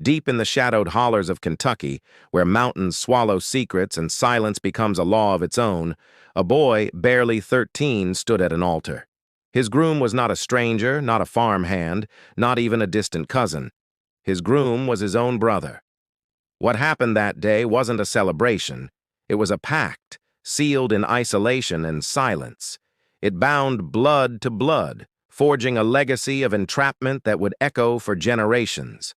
Deep in the shadowed hollers of Kentucky, where mountains swallow secrets and silence becomes a law of its own, a boy, barely 13, stood at an altar. His groom was not a stranger, not a farmhand, not even a distant cousin. His groom was his own brother. What happened that day wasn't a celebration. It was a pact, sealed in isolation and silence. It bound blood to blood, forging a legacy of entrapment that would echo for generations.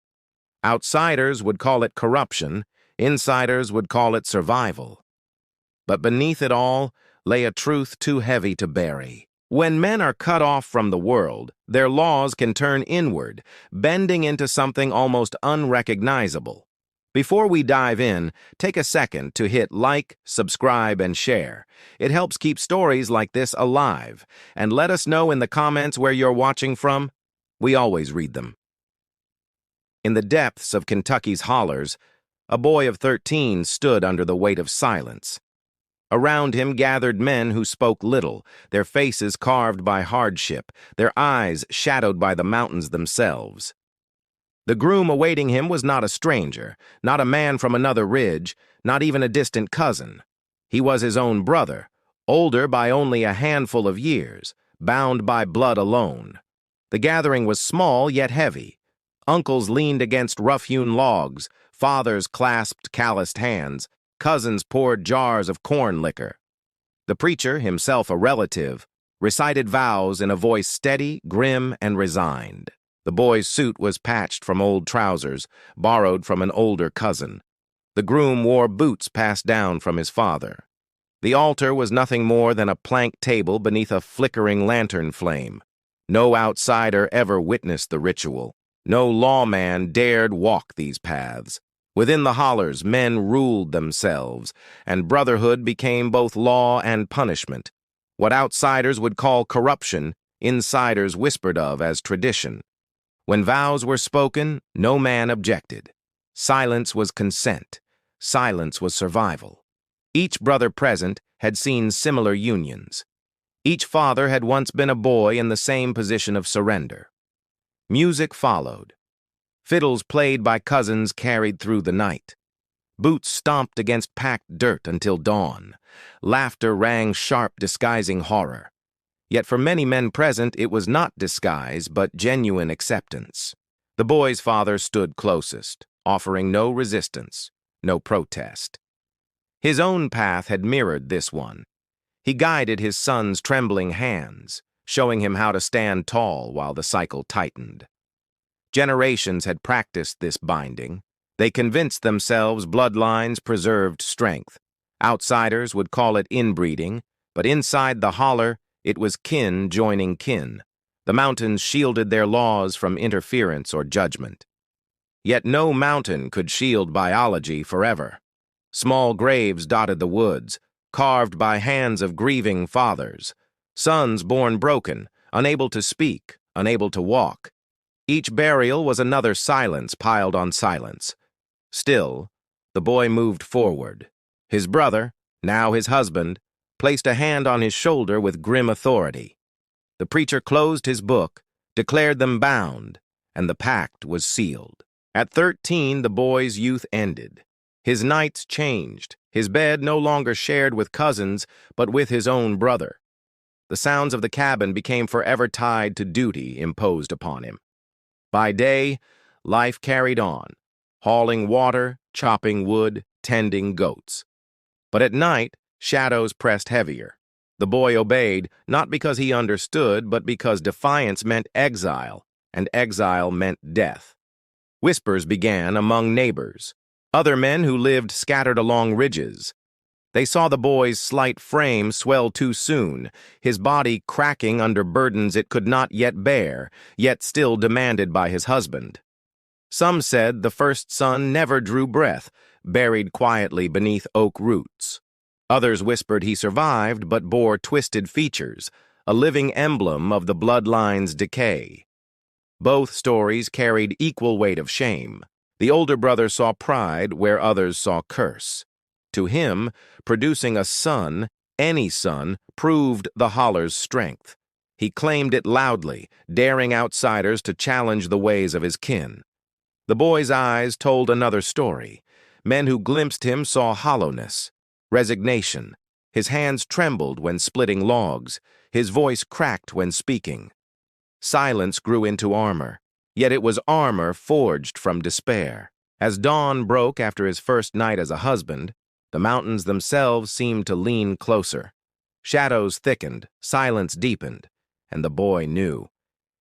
Outsiders would call it corruption, insiders would call it survival. But beneath it all lay a truth too heavy to bury. When men are cut off from the world, their laws can turn inward, bending into something almost unrecognizable. Before we dive in, take a second to hit like, subscribe, and share. It helps keep stories like this alive. And let us know in the comments where you're watching from. We always read them. In the depths of Kentucky's Hollers, a boy of 13 stood under the weight of silence. Around him gathered men who spoke little, their faces carved by hardship, their eyes shadowed by the mountains themselves. The groom awaiting him was not a stranger, not a man from another ridge, not even a distant cousin. He was his own brother, older by only a handful of years, bound by blood alone. The gathering was small yet heavy. Uncles leaned against rough-hewn logs, fathers clasped calloused hands, cousins poured jars of corn liquor. The preacher, himself a relative, recited vows in a voice steady, grim, and resigned. The boy's suit was patched from old trousers, borrowed from an older cousin. The groom wore boots passed down from his father. The altar was nothing more than a plank table beneath a flickering lantern flame. No outsider ever witnessed the ritual. No lawman dared walk these paths. Within the Hollers, men ruled themselves, and brotherhood became both law and punishment. What outsiders would call corruption, insiders whispered of as tradition. When vows were spoken, no man objected. Silence was consent. Silence was survival. Each brother present had seen similar unions. Each father had once been a boy in the same position of surrender. Music followed. Fiddles played by cousins carried through the night. Boots stomped against packed dirt until dawn. Laughter rang sharp, disguising horror. Yet for many men present, it was not disguise, but genuine acceptance. The boy's father stood closest, offering no resistance, no protest. His own path had mirrored this one. He guided his son's trembling hands, showing him how to stand tall while the cycle tightened. Generations had practiced this binding. They convinced themselves bloodlines preserved strength. Outsiders would call it inbreeding, but inside the holler, it was kin joining kin. The mountains shielded their laws from interference or judgment. Yet no mountain could shield biology forever. Small graves dotted the woods, carved by hands of grieving fathers. Sons born broken, unable to speak, unable to walk. Each burial was another silence piled on silence. Still, the boy moved forward. His brother, now his husband, placed a hand on his shoulder with grim authority. The preacher closed his book, declared them bound, and the pact was sealed. At 13, the boy's youth ended. His nights changed, his bed no longer shared with cousins, but with his own brother. The sounds of the cabin became forever tied to duty imposed upon him. By day, life carried on, hauling water, chopping wood, tending goats. But at night, shadows pressed heavier. The boy obeyed, not because he understood, but because defiance meant exile, and exile meant death. Whispers began among neighbors, other men who lived scattered along ridges. They saw the boy's slight frame swell too soon, his body cracking under burdens it could not yet bear, yet still demanded by his husband. Some said the first son never drew breath, buried quietly beneath oak roots. Others whispered he survived but bore twisted features, a living emblem of the bloodline's decay. Both stories carried equal weight of shame. The older brother saw pride where others saw curse. To him, producing a son, any son, proved the Hollers' strength. He claimed it loudly, daring outsiders to challenge the ways of his kin. The boy's eyes told another story. Men who glimpsed him saw hollowness, resignation. His hands trembled when splitting logs. His voice cracked when speaking. Silence grew into armor, yet it was armor forged from despair. As dawn broke after his first night as a husband, the mountains themselves seemed to lean closer. Shadows thickened, silence deepened, and the boy knew.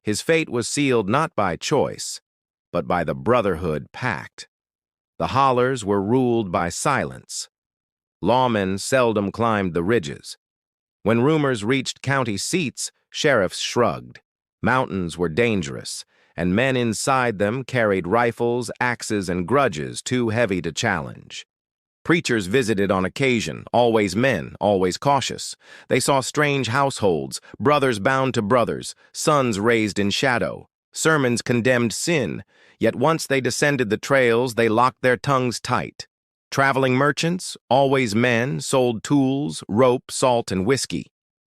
His fate was sealed not by choice, but by the brotherhood pact. The Hollers were ruled by silence. Lawmen seldom climbed the ridges. When rumors reached county seats, sheriffs shrugged. Mountains were dangerous, and men inside them carried rifles, axes, and grudges too heavy to challenge. Preachers visited on occasion, always men, always cautious. They saw strange households, brothers bound to brothers, sons raised in shadow. Sermons condemned sin, yet once they descended the trails, they locked their tongues tight. Traveling merchants, always men, sold tools, rope, salt, and whiskey.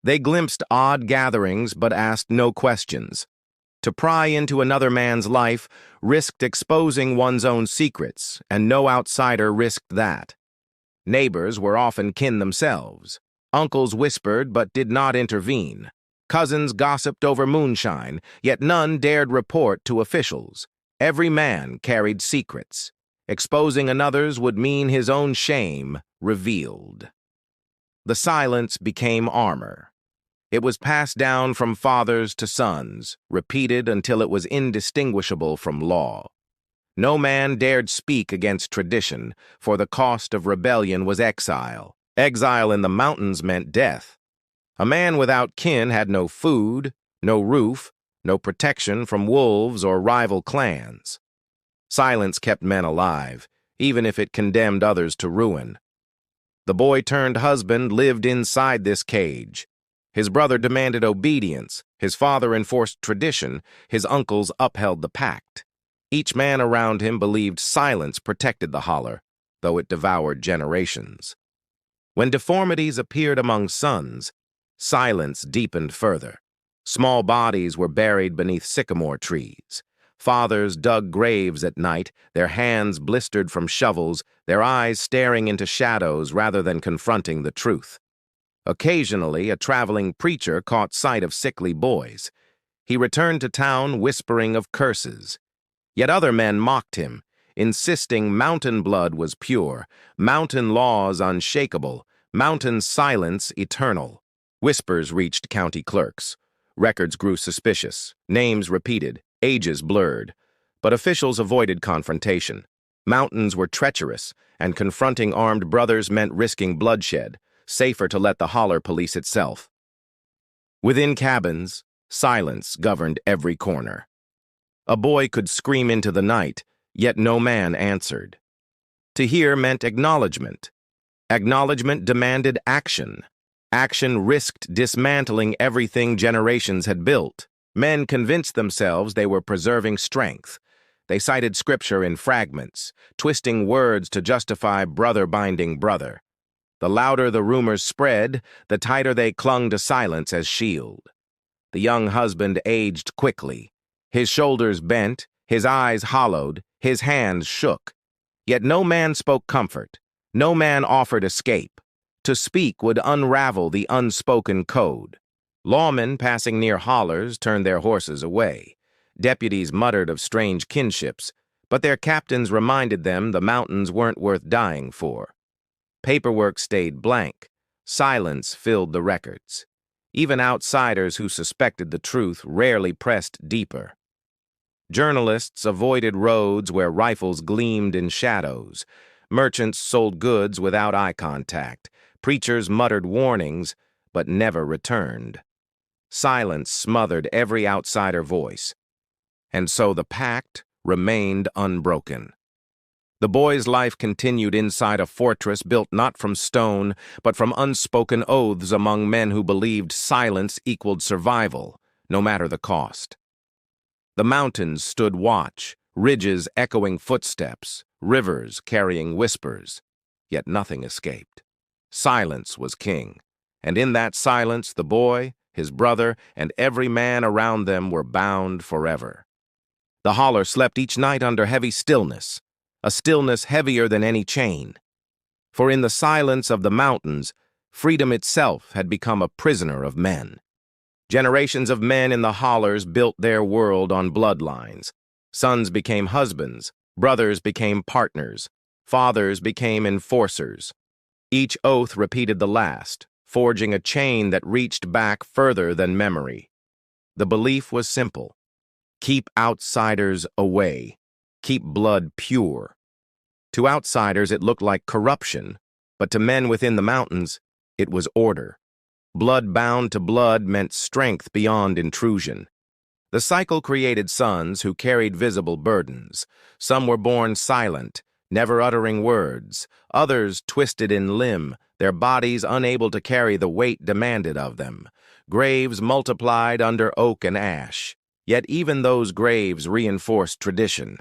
They glimpsed odd gatherings but asked no questions. To pry into another man's life risked exposing one's own secrets, and no outsider risked that. Neighbors were often kin themselves. Uncles whispered but did not intervene. Cousins gossiped over moonshine, yet none dared report to officials. Every man carried secrets. Exposing another's would mean his own shame revealed. The silence became armor. It was passed down from fathers to sons, repeated until it was indistinguishable from law. No man dared speak against tradition, for the cost of rebellion was exile. Exile in the mountains meant death. A man without kin had no food, no roof, no protection from wolves or rival clans. Silence kept men alive, even if it condemned others to ruin. The boy-turned-husband lived inside this cage. His brother demanded obedience, his father enforced tradition, his uncles upheld the pact. Each man around him believed silence protected the Holler, though it devoured generations. When deformities appeared among sons, silence deepened further. Small bodies were buried beneath sycamore trees. Fathers dug graves at night, their hands blistered from shovels, their eyes staring into shadows rather than confronting the truth. Occasionally, a traveling preacher caught sight of sickly boys. He returned to town whispering of curses. Yet other men mocked him, insisting mountain blood was pure, mountain laws unshakable, mountain silence eternal. Whispers reached county clerks. Records grew suspicious, names repeated, ages blurred. But officials avoided confrontation. Mountains were treacherous, and confronting armed brothers meant risking bloodshed. Safer to let the Holler police itself. Within cabins, silence governed every corner. A boy could scream into the night, yet no man answered. To hear meant acknowledgement. Acknowledgement demanded action. Action risked dismantling everything generations had built. Men convinced themselves they were preserving strength. They cited scripture in fragments, twisting words to justify brother binding brother. The louder the rumors spread, the tighter they clung to silence as shield. The young husband aged quickly. His shoulders bent, his eyes hollowed, his hands shook. Yet no man spoke comfort. No man offered escape. To speak would unravel the unspoken code. Lawmen passing near Hollers turned their horses away. Deputies muttered of strange kinships, but their captains reminded them the mountains weren't worth dying for. Paperwork stayed blank. Silence filled the records. Even outsiders who suspected the truth rarely pressed deeper. Journalists avoided roads where rifles gleamed in shadows. Merchants sold goods without eye contact. Preachers muttered warnings, but never returned. Silence smothered every outsider voice. And so the pact remained unbroken. The boy's life continued inside a fortress built not from stone, but from unspoken oaths among men who believed silence equaled survival, no matter the cost. The mountains stood watch, ridges echoing footsteps, rivers carrying whispers, yet nothing escaped. Silence was king, and in that silence the boy, his brother, and every man around them were bound forever. The Holler slept each night under heavy stillness, a stillness heavier than any chain. For in the silence of the mountains, freedom itself had become a prisoner of men. Generations of men in the Hollers built their world on bloodlines. Sons became husbands, brothers became partners, fathers became enforcers. Each oath repeated the last, forging a chain that reached back further than memory. The belief was simple: keep outsiders away, keep blood pure. To outsiders it looked like corruption, but to men within the mountains, it was order. Blood bound to blood meant strength beyond intrusion. The cycle created sons who carried visible burdens. Some were born silent, never uttering words. Others twisted in limb, their bodies unable to carry the weight demanded of them. Graves multiplied under oak and ash. Yet even those graves reinforced tradition.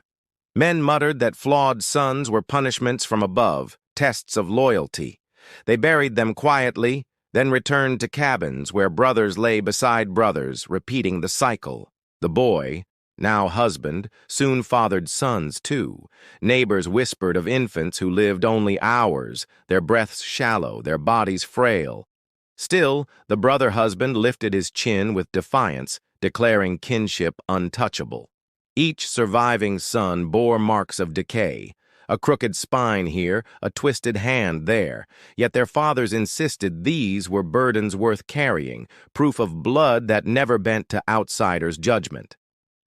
Men muttered that flawed sons were punishments from above, tests of loyalty. They buried them quietly, then returned to cabins where brothers lay beside brothers, repeating the cycle. The boy, now husband, soon fathered sons too. Neighbors whispered of infants who lived only hours, their breaths shallow, their bodies frail. Still, the brother-husband lifted his chin with defiance, declaring kinship untouchable. Each surviving son bore marks of decay, a crooked spine here, a twisted hand there, yet their fathers insisted these were burdens worth carrying, proof of blood that never bent to outsiders' judgment.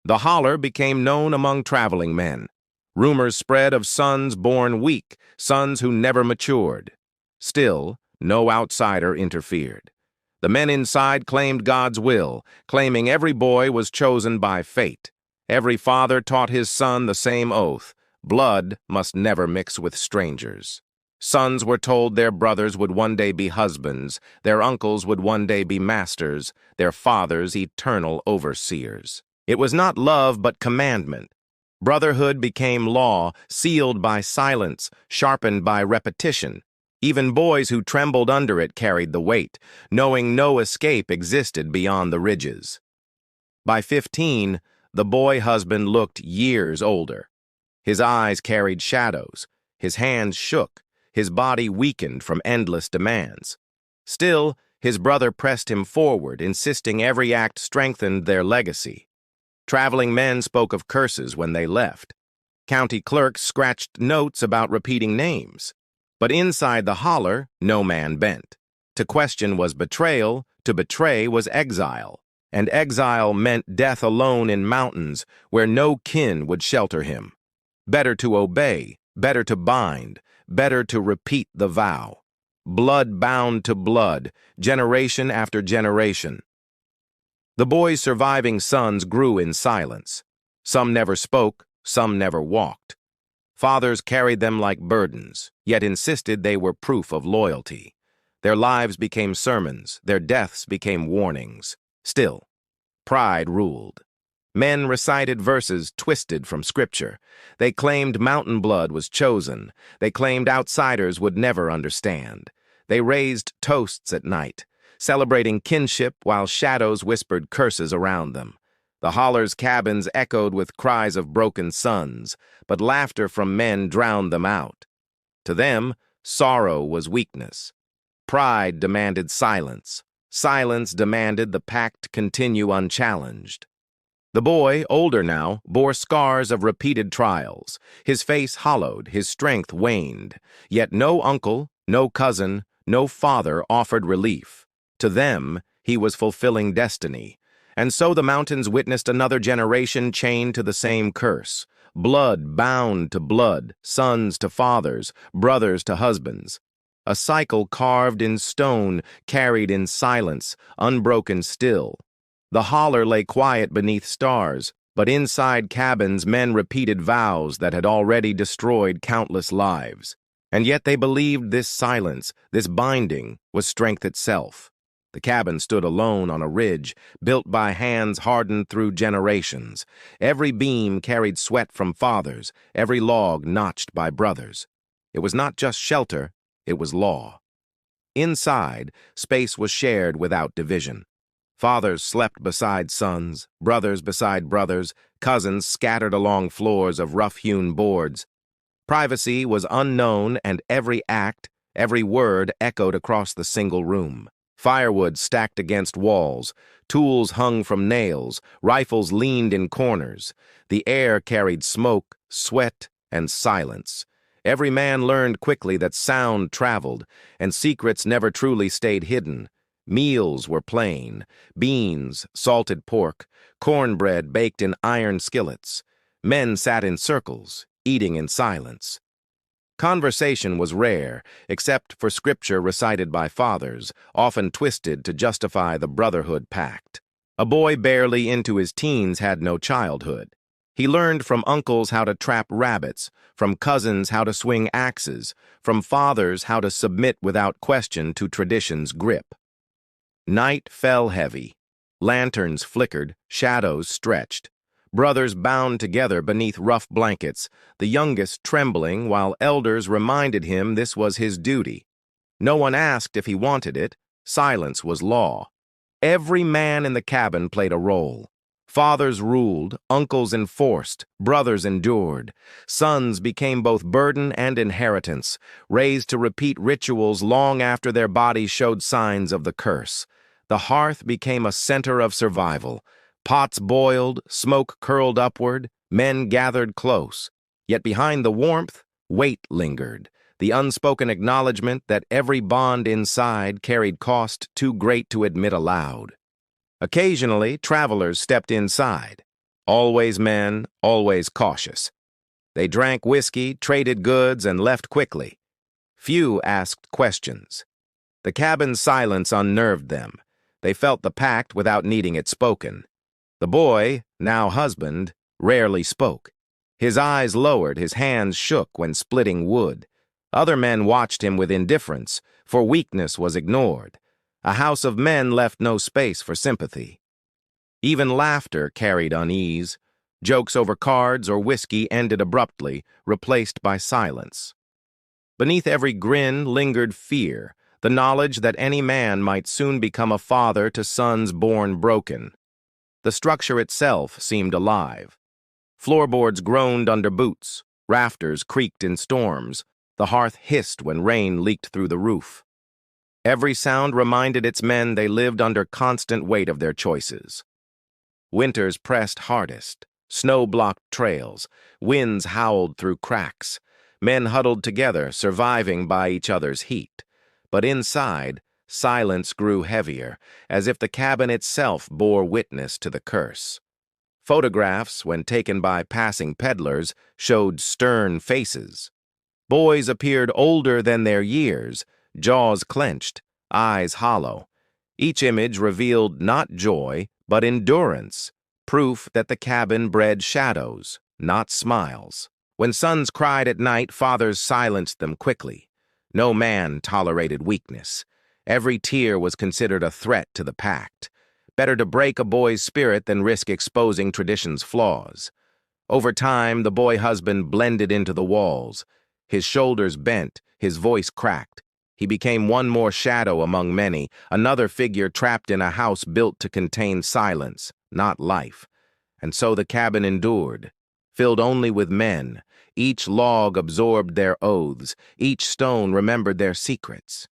The Holler became known among traveling men. Rumors spread of sons born weak, sons who never matured. Still, no outsider interfered. The men inside claimed God's will, claiming every boy was chosen by fate. Every father taught his son the same oath: blood must never mix with strangers. Sons were told their brothers would one day be husbands, their uncles would one day be masters, their fathers eternal overseers. It was not love but commandment. Brotherhood became law, sealed by silence, sharpened by repetition. Even boys who trembled under it carried the weight, knowing no escape existed beyond the ridges. By 15, the boy husband looked years older. His eyes carried shadows, his hands shook, his body weakened from endless demands. Still, his brother pressed him forward, insisting every act strengthened their legacy. Traveling men spoke of curses when they left. County clerks scratched notes about repeating names. But inside the Holler, no man bent. To question was betrayal, to betray was exile. And exile meant death alone in mountains where no kin would shelter him. Better to obey, better to bind, better to repeat the vow. Blood bound to blood, generation after generation. The boy's surviving sons grew in silence. Some never spoke, some never walked. Fathers carried them like burdens, yet insisted they were proof of loyalty. Their lives became sermons, their deaths became warnings. Still, pride ruled. Men recited verses twisted from scripture. They claimed mountain blood was chosen. They claimed outsiders would never understand. They raised toasts at night, celebrating kinship while shadows whispered curses around them. The Hollers' cabins echoed with cries of broken sons, but laughter from men drowned them out. To them, sorrow was weakness. Pride demanded silence. Silence demanded the pact continue unchallenged. The boy, older now, bore scars of repeated trials. His face hollowed, his strength waned. Yet no uncle, no cousin, no father offered relief. To them, he was fulfilling destiny. And so the mountains witnessed another generation chained to the same curse. Blood bound to blood, sons to fathers, brothers to husbands. A cycle carved in stone, carried in silence, unbroken still. The Holler lay quiet beneath stars, but inside cabins men repeated vows that had already destroyed countless lives. And yet they believed this silence, this binding, was strength itself. The cabin stood alone on a ridge, built by hands hardened through generations. Every beam carried sweat from fathers, every log notched by brothers. It was not just shelter, it was law. Inside, space was shared without division. Fathers slept beside sons, brothers beside brothers, cousins scattered along floors of rough-hewn boards. Privacy was unknown, and every act, every word echoed across the single room. Firewood stacked against walls, tools hung from nails, rifles leaned in corners. The air carried smoke, sweat, and silence. Every man learned quickly that sound traveled, and secrets never truly stayed hidden. Meals were plain: beans, salted pork, cornbread baked in iron skillets. Men sat in circles, eating in silence. Conversation was rare, except for scripture recited by fathers, often twisted to justify the brotherhood pact. A boy barely into his teens had no childhood. He learned from uncles how to trap rabbits, from cousins how to swing axes, from fathers how to submit without question to tradition's grip. Night fell heavy. Lanterns flickered, shadows stretched. Brothers bound together beneath rough blankets, the youngest trembling while elders reminded him this was his duty. No one asked if he wanted it. Silence was law. Every man in the cabin played a role. Fathers ruled, uncles enforced, brothers endured. Sons became both burden and inheritance, raised to repeat rituals long after their bodies showed signs of the curse. The hearth became a center of survival. Pots boiled, smoke curled upward, men gathered close. Yet behind the warmth, weight lingered, the unspoken acknowledgement that every bond inside carried cost too great to admit aloud. Occasionally, travelers stepped inside. Always men, always cautious. They drank whiskey, traded goods, and left quickly. Few asked questions. The cabin's silence unnerved them. They felt the pact without needing it spoken. The boy, now husband, rarely spoke. His eyes lowered, his hands shook when splitting wood. Other men watched him with indifference, for weakness was ignored. A house of men left no space for sympathy. Even laughter carried unease. Jokes over cards or whiskey ended abruptly, replaced by silence. Beneath every grin lingered fear, the knowledge that any man might soon become a father to sons born broken. The structure itself seemed alive. Floorboards groaned under boots, rafters creaked in storms, the hearth hissed when rain leaked through the roof. Every sound reminded its men they lived under constant weight of their choices. Winters pressed hardest, snow blocked trails, winds howled through cracks. Men huddled together, surviving by each other's heat. But inside, silence grew heavier, as if the cabin itself bore witness to the curse. Photographs, when taken by passing peddlers, showed stern faces. Boys appeared older than their years, jaws clenched, eyes hollow. Each image revealed not joy, but endurance, proof that the cabin bred shadows, not smiles. When sons cried at night, fathers silenced them quickly. No man tolerated weakness. Every tear was considered a threat to the pact. Better to break a boy's spirit than risk exposing tradition's flaws. Over time, the boy husband blended into the walls. His shoulders bent, his voice cracked. He became one more shadow among many, another figure trapped in a house built to contain silence, not life. And so the cabin endured, filled only with men. Each log absorbed their oaths, each stone remembered their secrets.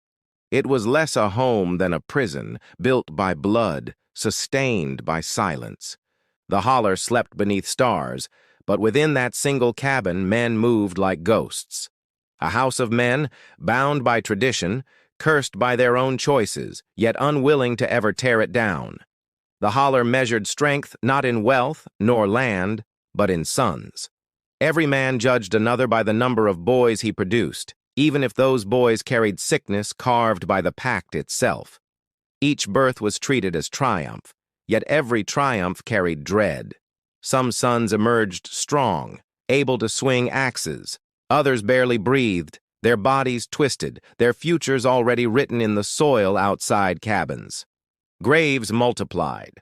It was less a home than a prison, built by blood, sustained by silence. The Holler slept beneath stars, but within that single cabin men moved like ghosts. A house of men, bound by tradition, cursed by their own choices, yet unwilling to ever tear it down. The Holler measured strength not in wealth nor land, but in sons. Every man judged another by the number of boys he produced, even if those boys carried sickness carved by the pact itself. Each birth was treated as triumph, yet every triumph carried dread. Some sons emerged strong, able to swing axes. Others barely breathed, their bodies twisted, their futures already written in the soil outside cabins. Graves multiplied.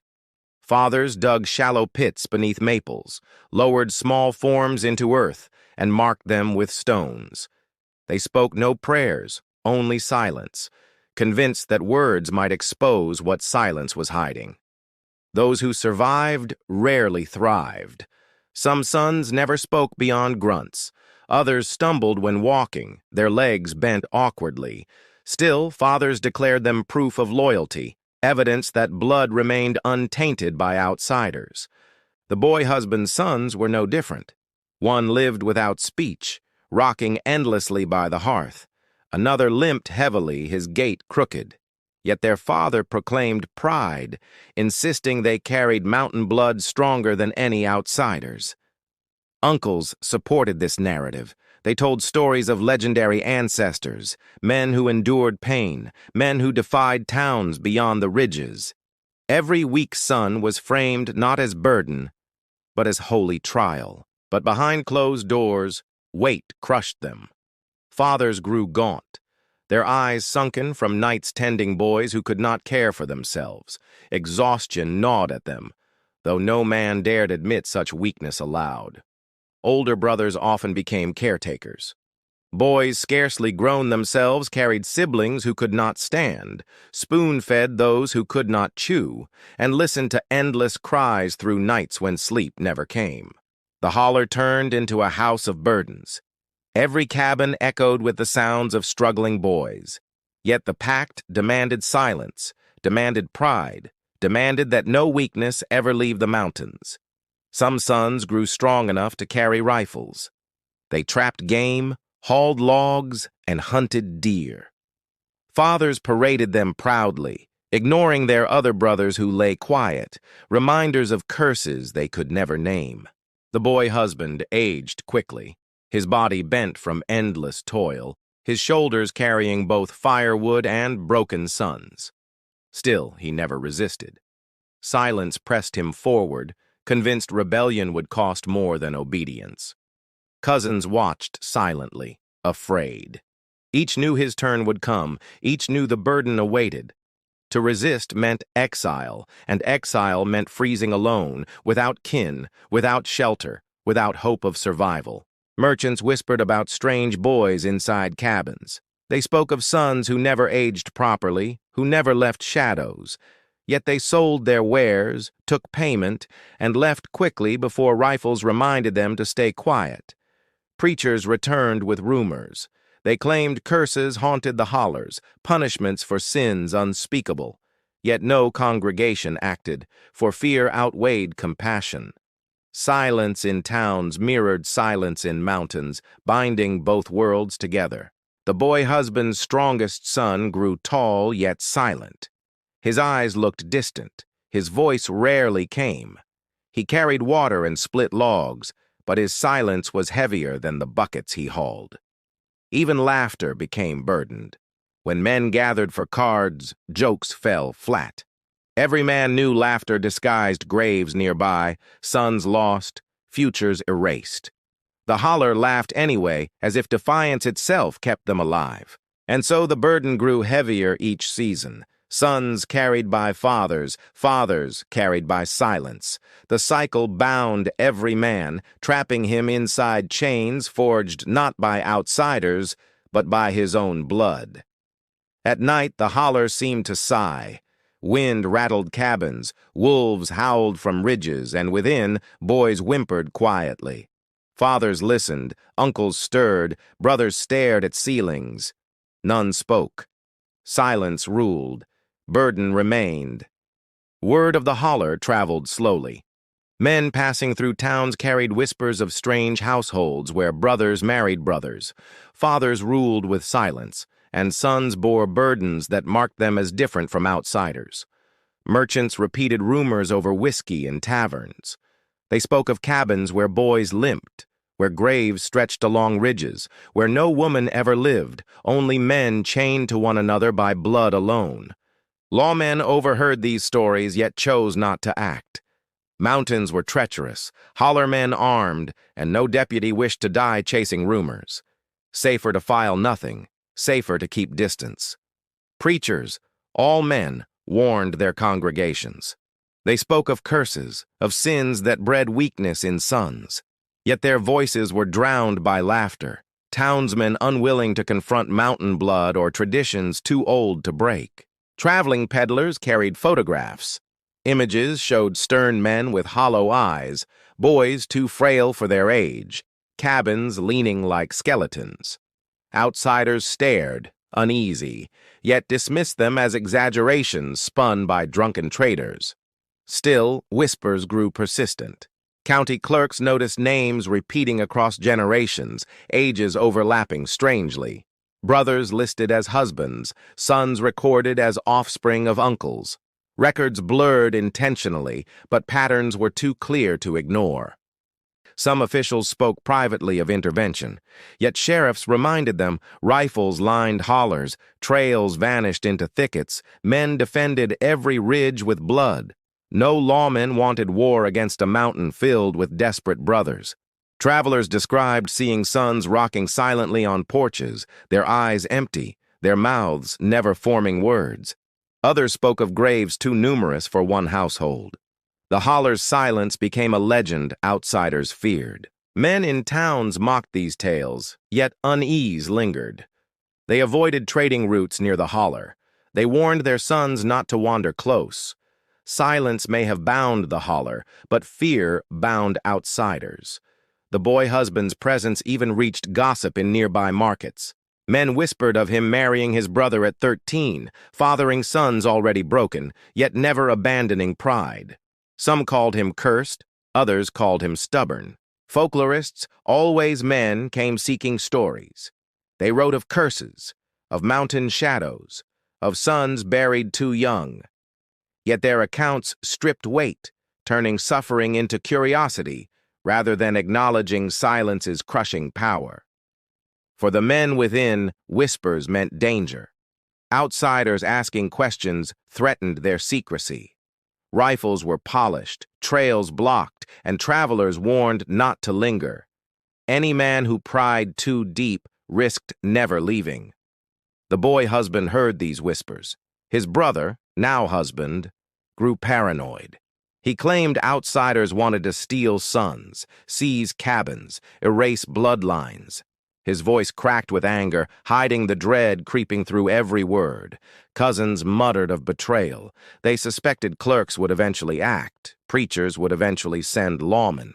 Fathers dug shallow pits beneath maples, lowered small forms into earth, and marked them with stones. They spoke no prayers, only silence. convinced that words might expose what silence was hiding. Those who survived rarely thrived. Some sons never spoke beyond grunts. Others stumbled when walking, their legs bent awkwardly. Still, fathers declared them proof of loyalty, evidence that blood remained untainted by outsiders. The boy husband's sons were no different. One lived without speech, rocking endlessly by the hearth. Another limped heavily, his gait crooked. Yet their father proclaimed pride, insisting they carried mountain blood stronger than any outsiders. Uncles supported this narrative. They told stories of legendary ancestors, men who endured pain, men who defied towns beyond the ridges. Every weak son was framed not as burden, but as holy trial. But behind closed doors, weight crushed them. Fathers grew gaunt, their eyes sunken from nights tending boys who could not care for themselves. Exhaustion gnawed at them, though no man dared admit such weakness aloud. Older brothers often became caretakers. Boys scarcely grown themselves carried siblings who could not stand, spoon-fed those who could not chew, and listened to endless cries through nights when sleep never came. The holler turned into a house of burdens. Every cabin echoed with the sounds of struggling boys. Yet the pact demanded silence, demanded pride, demanded that no weakness ever leave the mountains. Some sons grew strong enough to carry rifles. They trapped game, hauled logs, and hunted deer. Fathers paraded them proudly, ignoring their other brothers who lay quiet, reminders of curses they could never name. The boy husband aged quickly, his body bent from endless toil, his shoulders carrying both firewood and broken sons. Still, he never resisted. Silence pressed him forward, convinced rebellion would cost more than obedience. Cousins watched silently, afraid. Each knew his turn would come, each knew the burden awaited. To resist meant exile, and exile meant freezing alone, without kin, without shelter, without hope of survival. Merchants whispered about strange boys inside cabins. They spoke of sons who never aged properly, who never left shadows. Yet they sold their wares, took payment, and left quickly before rifles reminded them to stay quiet. Preachers returned with rumors. They claimed curses haunted the Hollers, punishments for sins unspeakable. Yet no congregation acted, for fear outweighed compassion. Silence in towns mirrored silence in mountains, binding both worlds together. The boy husband's strongest son grew tall yet silent. His eyes looked distant. His voice rarely came. He carried water and split logs, but his silence was heavier than the buckets he hauled. Even laughter became burdened. When men gathered for cards, jokes fell flat. Every man knew laughter disguised graves nearby, sons lost, futures erased. The holler laughed anyway, as if defiance itself kept them alive. And so the burden grew heavier each season. Sons carried by fathers, fathers carried by silence. The cycle bound every man, trapping him inside chains forged not by outsiders, but by his own blood. At night, the holler seemed to sigh. Wind rattled cabins, wolves howled from ridges, and within, boys whimpered quietly. Fathers listened, uncles stirred, brothers stared at ceilings. None spoke. Silence ruled. Burden remained. Word of the holler traveled slowly. Men passing through towns carried whispers of strange households where brothers married brothers. Fathers ruled with silence, and sons bore burdens that marked them as different from outsiders. Merchants repeated rumors over whiskey in taverns. They spoke of cabins where boys limped, where graves stretched along ridges, where no woman ever lived, only men chained to one another by blood alone. Lawmen overheard these stories, yet chose not to act. Mountains were treacherous, holler men armed, and no deputy wished to die chasing rumors. Safer to file nothing, safer to keep distance. Preachers, all men, warned their congregations. They spoke of curses, of sins that bred weakness in sons. Yet their voices were drowned by laughter. townsmen unwilling to confront mountain blood or traditions too old to break. Traveling peddlers carried photographs. Images showed stern men with hollow eyes, boys too frail for their age, cabins leaning like skeletons. Outsiders stared, uneasy, yet dismissed them as exaggerations spun by drunken traders. Still, whispers grew persistent. County clerks noticed names repeating across generations, ages overlapping strangely. Brothers listed as husbands, sons recorded as offspring of uncles. Records blurred intentionally, but patterns were too clear to ignore. Some officials spoke privately of intervention, yet sheriffs reminded them rifles lined hollers, trails vanished into thickets, men defended every ridge with blood. No lawman wanted war against a mountain filled with desperate brothers. Travelers described seeing sons rocking silently on porches, their eyes empty, their mouths never forming words. Others spoke of graves too numerous for one household. The Hollers' silence became a legend outsiders feared. Men in towns mocked these tales, yet unease lingered. They avoided trading routes near the Holler. They warned their sons not to wander close. Silence may have bound the Holler, but fear bound outsiders. The boy husband's presence even reached gossip in nearby markets. Men whispered of him marrying his brother at 13, fathering sons already broken, yet never abandoning pride. Some called him cursed, others called him stubborn. Folklorists, always men, came seeking stories. They wrote of curses, of mountain shadows, of sons buried too young. Yet their accounts stripped weight, turning suffering into curiosity, rather than acknowledging silence's crushing power. For the men within, whispers meant danger. Outsiders asking questions threatened their secrecy. Rifles were polished, trails blocked, and travelers warned not to linger. Any man who pried too deep risked never leaving. The boy husband heard these whispers. His brother, now husband, grew paranoid. He claimed outsiders wanted to steal sons, seize cabins, erase bloodlines. His voice cracked with anger, hiding the dread creeping through every word. Cousins muttered of betrayal. They suspected clerks would eventually act. Preachers would eventually send lawmen.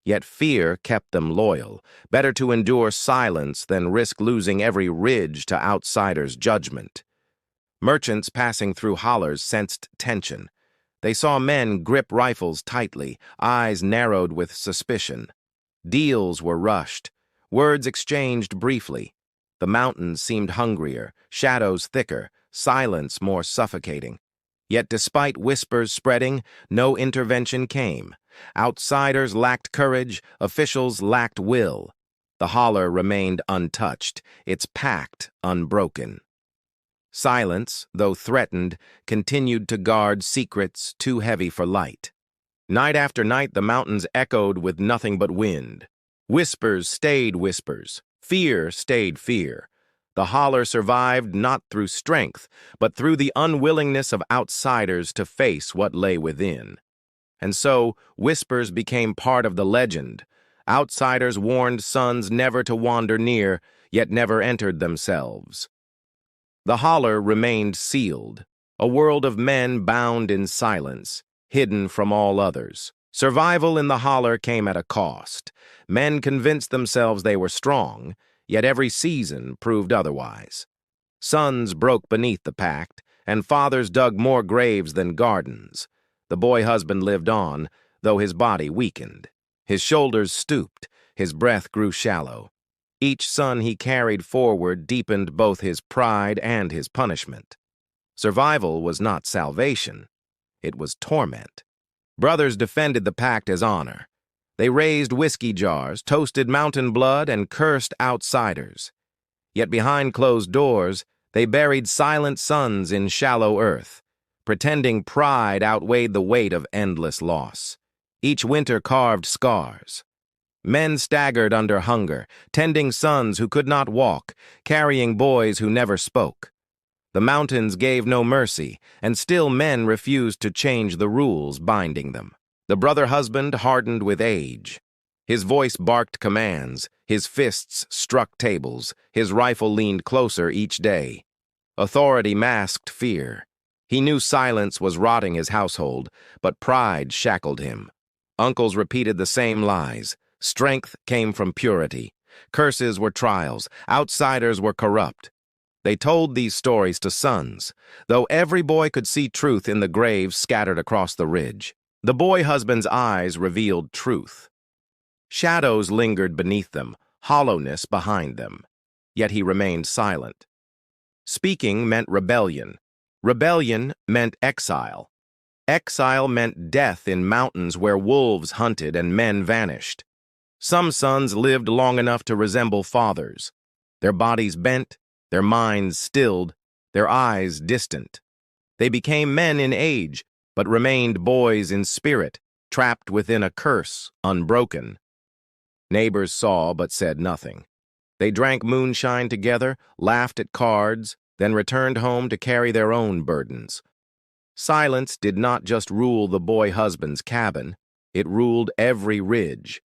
Yet fear kept them loyal. Better to endure silence than risk losing every ridge to outsiders' judgment. Merchants passing through Hollers sensed tension. They saw men grip rifles tightly, eyes narrowed with suspicion. Deals were rushed. Words exchanged briefly. The mountains seemed hungrier, shadows thicker, silence more suffocating. Yet despite whispers spreading, no intervention came. Outsiders lacked courage, officials lacked will. The Holler remained untouched, its pact unbroken. Silence, though threatened, continued to guard secrets too heavy for light. Night after night the mountains echoed with nothing but wind. Whispers stayed whispers. Fear stayed fear. The Holler survived not through strength, but through the unwillingness of outsiders to face what lay within. And so, whispers became part of the legend. Outsiders warned sons never to wander near, yet never entered themselves. The Holler remained sealed, a world of men bound in silence, hidden from all others. Survival in the Holler came at a cost. Men convinced themselves they were strong, yet every season proved otherwise. Sons broke beneath the pact, and fathers dug more graves than gardens. The boy husband lived on, though his body weakened. His shoulders stooped, his breath grew shallow. Each son he carried forward deepened both his pride and his punishment. Survival was not salvation. It was torment. Brothers defended the pact as honor. They raised whiskey jars, toasted mountain blood, and cursed outsiders. Yet behind closed doors, they buried silent sons in shallow earth, pretending pride outweighed the weight of endless loss. Each winter carved scars. Men staggered under hunger, tending sons who could not walk, carrying boys who never spoke. The mountains gave no mercy, and still men refused to change the rules binding them. The brother husband hardened with age. His voice barked commands, his fists struck tables, his rifle leaned closer each day. Authority masked fear. He knew silence was rotting his household, but pride shackled him. Uncles repeated the same lies. Strength came from purity. Curses were trials. Outsiders were corrupt. They told these stories to sons, though every boy could see truth in the graves scattered across the ridge. The boy husband's eyes revealed truth. Shadows lingered beneath them, hollowness behind them. Yet he remained silent. Speaking meant rebellion. Rebellion meant exile. Exile meant death in mountains where wolves hunted and men vanished. Some sons lived long enough to resemble fathers. Their bodies bent, their minds stilled, their eyes distant. They became men in age, but remained boys in spirit, trapped within a curse, unbroken. Neighbors saw but said nothing. They drank moonshine together, laughed at cards, then returned home to carry their own burdens. Silence did not just rule the boy husband's cabin, it ruled every ridge.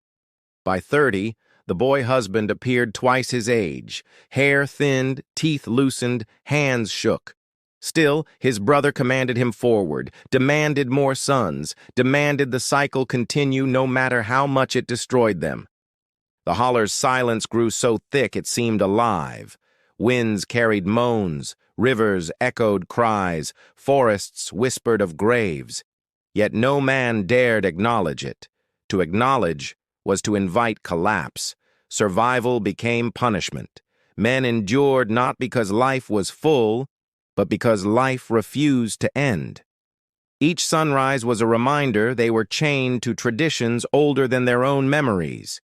By 30, the boy husband appeared twice his age, hair thinned, teeth loosened, hands shook. Still, his brother commanded him forward, demanded more sons, demanded the cycle continue no matter how much it destroyed them. The Hollers' silence grew so thick it seemed alive. Winds carried moans, rivers echoed cries, forests whispered of graves. Yet no man dared acknowledge it. To acknowledge was to invite collapse. Survival became punishment. Men endured not because life was full, but because life refused to end. Each sunrise was a reminder they were chained to traditions older than their own memories.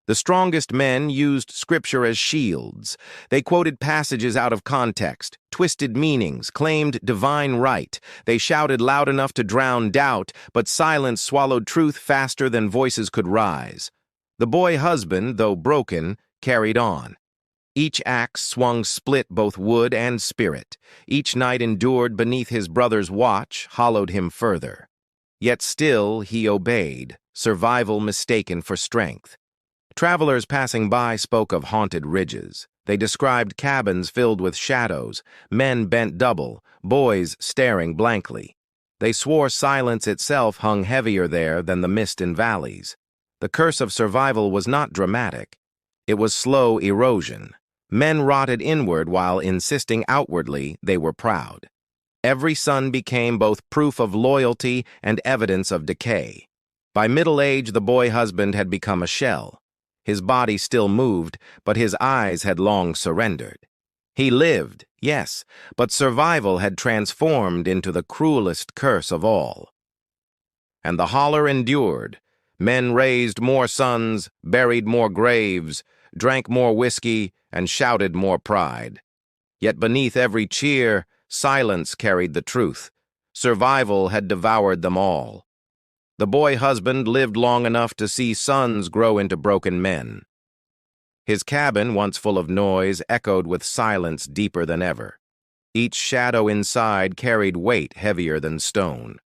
The strongest men used scripture as shields. They quoted passages out of context, twisted meanings, claimed divine right. They shouted loud enough to drown doubt, but silence swallowed truth faster than voices could rise. The boy husband, though broken, carried on. Each axe swung split both wood and spirit. Each night endured beneath his brother's watch hollowed him further. Yet still he obeyed, survival mistaken for strength. Travelers passing by spoke of haunted ridges. They described cabins filled with shadows, men bent double, boys staring blankly. They swore silence itself hung heavier there than the mist in valleys. The curse of survival was not dramatic. It was slow erosion. Men rotted inward while insisting outwardly they were proud. Every son became both proof of loyalty and evidence of decay. By middle age, the boy husband had become a shell. His body still moved, but his eyes had long surrendered. He lived, yes, but survival had transformed into the cruelest curse of all. And the Holler endured. Men raised more sons, buried more graves, drank more whiskey, and shouted more pride. Yet beneath every cheer, silence carried the truth. Survival had devoured them all. The boy husband lived long enough to see sons grow into broken men. His cabin, once full of noise, echoed with silence deeper than ever. Each shadow inside carried weight heavier than stone.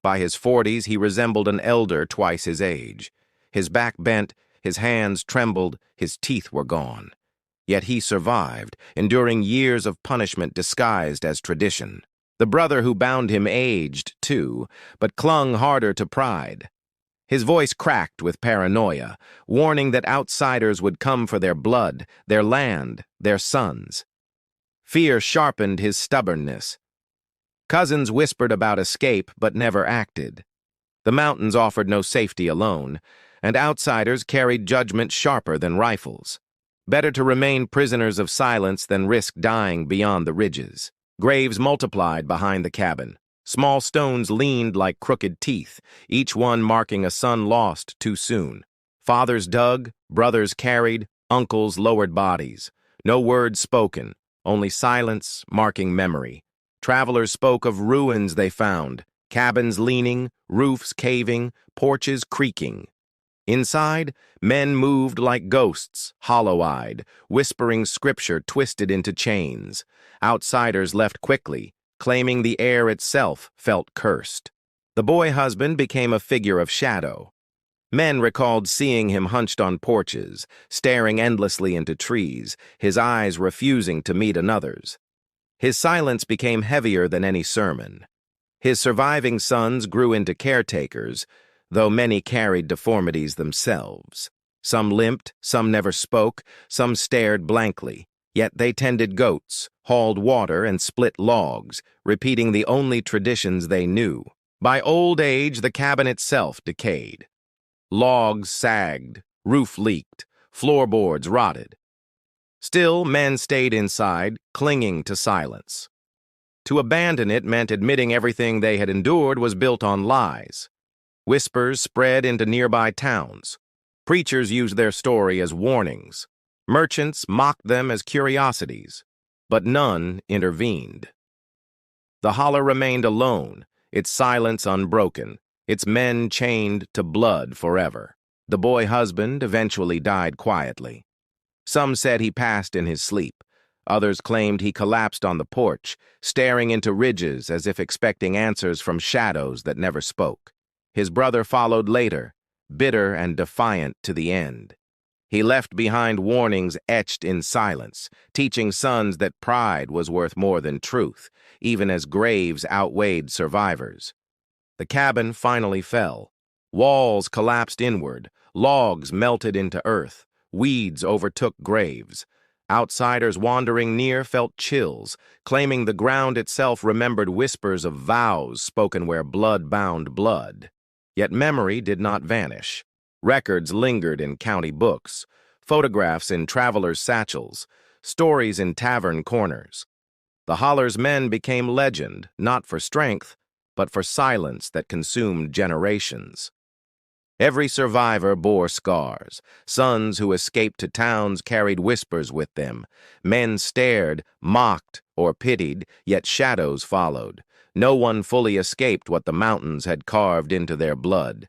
By his 40s, he resembled an elder twice his age. His back bent, his hands trembled, his teeth were gone. Yet he survived, enduring years of punishment disguised as tradition. The brother who bound him aged, too, but clung harder to pride. His voice cracked with paranoia, warning that outsiders would come for their blood, their land, their sons. Fear sharpened his stubbornness. Cousins whispered about escape but never acted. The mountains offered no safety alone, and outsiders carried judgment sharper than rifles. Better to remain prisoners of silence than risk dying beyond the ridges. Graves multiplied behind the cabin. Small stones leaned like crooked teeth, each one marking a son lost too soon. Fathers dug, brothers carried, uncles lowered bodies. No words spoken, only silence marking memory. Travelers spoke of ruins they found, cabins leaning, roofs caving, porches creaking. Inside, men moved like ghosts, hollow-eyed, whispering scripture twisted into chains. Outsiders left quickly, claiming the air itself felt cursed. The boy husband became a figure of shadow. Men recalled seeing him hunched on porches, staring endlessly into trees, his eyes refusing to meet another's. His silence became heavier than any sermon. His surviving sons grew into caretakers, though many carried deformities themselves. Some limped, some never spoke, some stared blankly, yet they tended goats, hauled water, and split logs, repeating the only traditions they knew. By old age, the cabin itself decayed. Logs sagged, roof leaked, floorboards rotted. Still, men stayed inside, clinging to silence. To abandon it meant admitting everything they had endured was built on lies. Whispers spread into nearby towns. Preachers used their story as warnings. Merchants mocked them as curiosities, but none intervened. The holler remained alone, its silence unbroken, its men chained to blood forever. The boy husband eventually died quietly. Some said he passed in his sleep. Others claimed he collapsed on the porch, staring into ridges as if expecting answers from shadows that never spoke. His brother followed later, bitter and defiant to the end. He left behind warnings etched in silence, teaching sons that pride was worth more than truth, even as graves outweighed survivors. The cabin finally fell. Walls collapsed inward, logs melted into earth, weeds overtook graves. Outsiders wandering near felt chills, claiming the ground itself remembered whispers of vows spoken where blood bound blood. Yet memory did not vanish. Records lingered in county books, photographs in travelers' satchels, stories in tavern corners. The Hollers men became legend, not for strength, but for silence that consumed generations. Every survivor bore scars. Sons who escaped to towns carried whispers with them. Men stared, mocked, or pitied, yet shadows followed. No one fully escaped what the mountains had carved into their blood.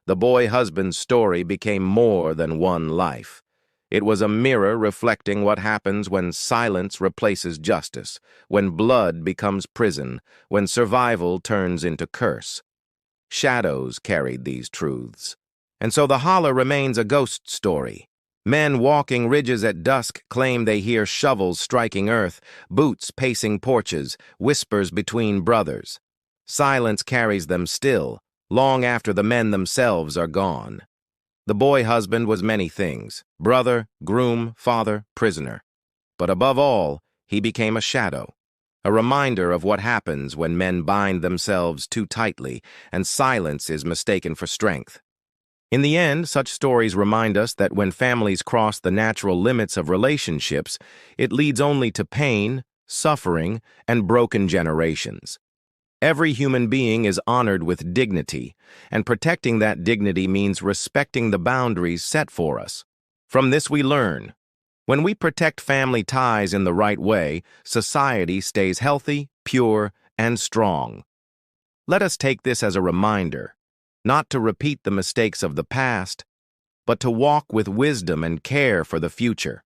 The boy husband's story became more than one life. It was a mirror reflecting what happens when silence replaces justice, when blood becomes prison, when survival turns into curse. Shadows carried these truths. And so the holler remains a ghost story. Men walking ridges at dusk claim they hear shovels striking earth, boots pacing porches, whispers between brothers. Silence carries them still, long after the men themselves are gone. The boy husband was many things: brother, groom, father, prisoner. But above all, he became a shadow, a reminder of what happens when men bind themselves too tightly and silence is mistaken for strength. In the end, such stories remind us that when families cross the natural limits of relationships, it leads only to pain, suffering, and broken generations. Every human being is honored with dignity, and protecting that dignity means respecting the boundaries set for us. From this we learn: when we protect family ties in the right way, society stays healthy, pure, and strong. Let us take this as a reminder, not to repeat the mistakes of the past, but to walk with wisdom and care for the future.